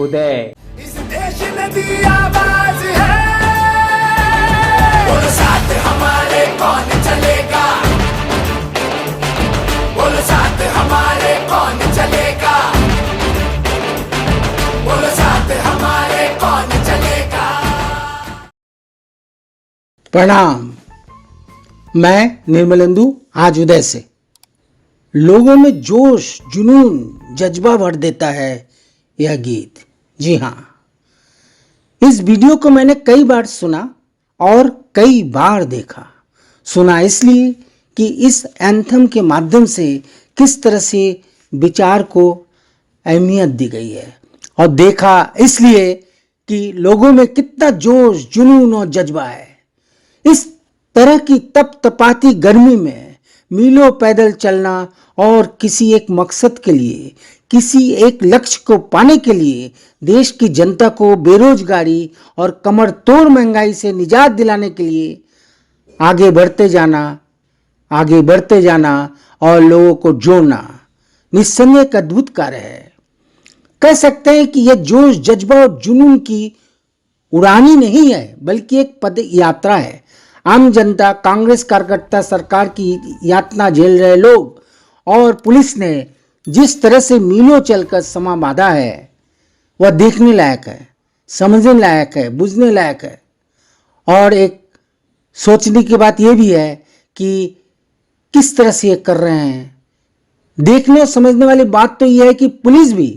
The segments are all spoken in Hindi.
उदय। इस देश ने दी आवाज है, बोलो साथ हमारे कौन चलेगा, बोलो साथ हमारे कौन चलेगा, बोलो साथ हमारे कौन चलेगा। प्रणाम, मैं निर्मलेंदु आज उदय से। लोगों में जोश, जुनून, जज्बा भर देता है यह गीत। जी हाँ, इस वीडियो को मैंने कई बार सुना और कई बार देखा। सुना इसलिए कि इस एंथम के माध्यम से किस तरह से विचार को अहमियत दी गई है, और देखा इसलिए कि लोगों में कितना जोश, जुनून और जज्बा है। इस तरह की तपतपाती गर्मी में मीलों पैदल चलना और किसी एक मकसद के लिए, किसी एक लक्ष्य को पाने के लिए देश की जनता को बेरोजगारी और कमर तोड़ महंगाई से निजात दिलाने के लिए आगे बढ़ते जाना और लोगों को जोड़ना निस्संदेह एक अद्भुत कार्य है। कह सकते हैं कि यह जोश, जज्बा और जुनून की उड़ानी नहीं है, बल्कि एक पद यात्रा है। आम जनता, कांग्रेस कार्यकर्ता, सरकार की यातना झेल रहे लोग और पुलिस ने जिस तरह से मीलों चलकर समा बांधा है, वह देखने लायक है, समझने लायक है, बुझने लायक है। और एक सोचने की बात यह भी है कि किस तरह से ये कर रहे हैं। देखने और समझने वाली बात तो यह है कि पुलिस भी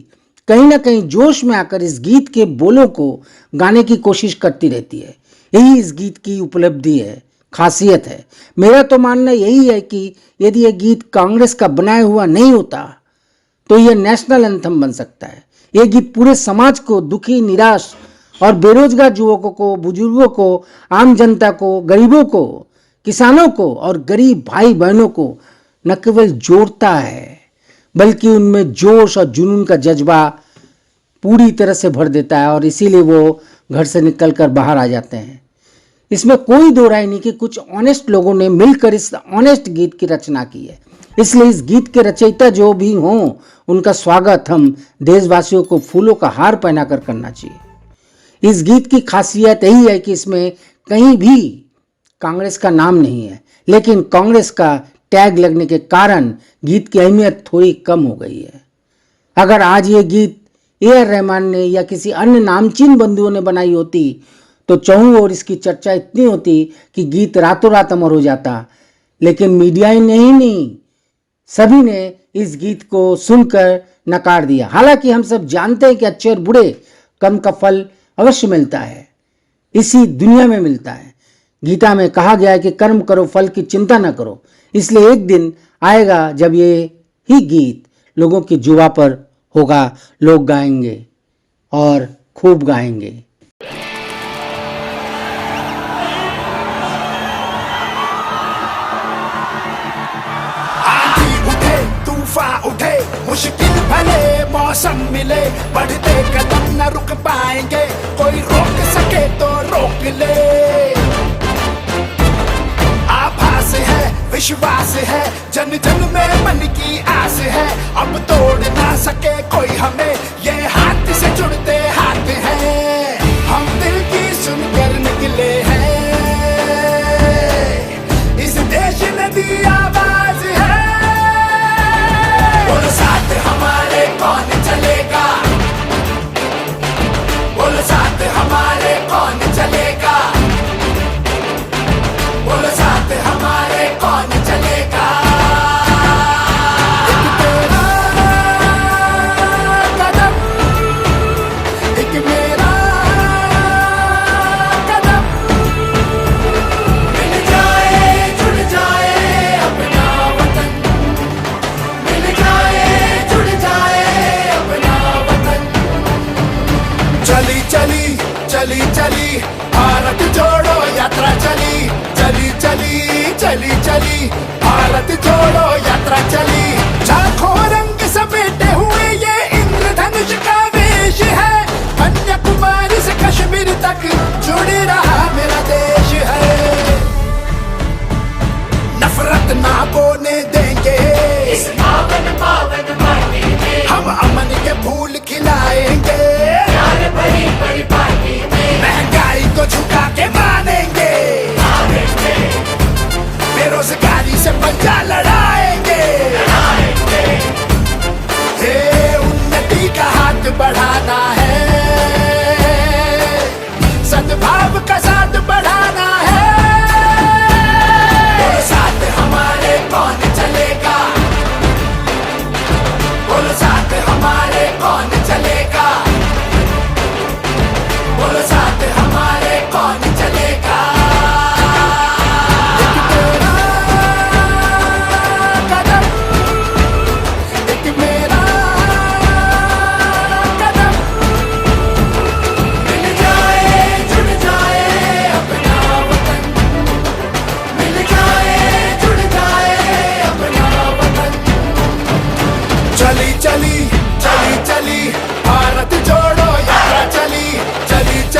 कहीं ना कहीं जोश में आकर इस गीत के बोलों को गाने की कोशिश करती रहती है। यही इस गीत की उपलब्धि है, खासियत है। मेरा तो मानना यही है कि यदि यह गीत कांग्रेस का बनाया हुआ नहीं होता तो यह नेशनल एंथम बन सकता है। यह गीत पूरे समाज को, दुखी, निराश और बेरोजगार युवकों को, बुजुर्गों को, आम जनता को, गरीबों को, किसानों को और गरीब भाई बहनों को न केवल जोड़ता है, बल्कि उनमें जोश और जुनून का जज्बा पूरी तरह से भर देता है, और इसीलिए वो घर से निकलकर बाहर आ जाते हैं। इसमें कोई दो राय नहीं कि कुछ ऑनेस्ट लोगों ने मिलकर इस ऑनेस्ट गीत की रचना की है। इसलिए इस गीत के रचयिता जो भी हों, उनका स्वागत हम देशवासियों को फूलों का हार पहनाकर करना चाहिए। इस गीत की खासियत यही है कि इसमें कहीं भी कांग्रेस का नाम नहीं है, लेकिन कांग्रेस का टैग लगने के कारण गीत की अहमियत थोड़ी कम हो गई है। अगर आज ये गीत ए.आर. रहमान ने या किसी अन्य नामचीन बंधुओं ने बनाई होती तो चहु और इसकी चर्चा इतनी होती कि गीत रातों रात अमर हो जाता। लेकिन मीडिया ही नहीं, सभी ने इस गीत को सुनकर नकार दिया। हालांकि हम सब जानते हैं कि अच्छे और बुरे कर्म का फल अवश्य मिलता है, इसी दुनिया में मिलता है। गीता में कहा गया है कि कर्म करो, फल की चिंता न करो। इसलिए एक दिन आएगा जब ये ही गीत लोगों की जुबा पर होगा, लोग गाएंगे और खूब गाएंगे। उठे, मुश्किल भले मौसम मिले, बढ़ते कदम न रुक पाएंगे, कोई रोक सके तो रोक ले। आभास है, विश्वास है, जन जन में मन की आस है, अब तोड़ ना सके कोई हमें, ये हाथ से जुड़ते हाथ हैं, हम दिल की सुनकर निकले हैं। इस देश ने दी आवाज है, बोलो साथ हमारे कौन चलेगा, बोलो साथ हमारे कौन चलेगा, बोलो साथ हमारे कौन चलेगा। एक तेरा कदम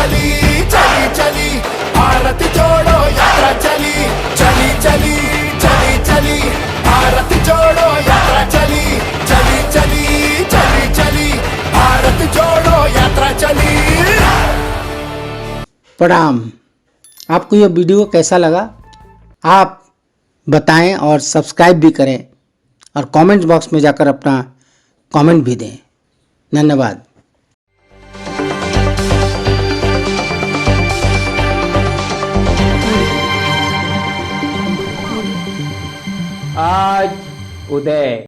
चली चली चली भारत जोड़ो यात्रा चली चली चली चली चली भारत जोड़ो यात्रा चली चली चली चली चली भारत जोड़ो यात्रा चली। प्रणाम। आपको यह वीडियो कैसा लगा आप बताएं और सब्सक्राइब भी करें और कमेंट बॉक्स में जाकर अपना कमेंट भी दें। धन्यवाद। आज उदय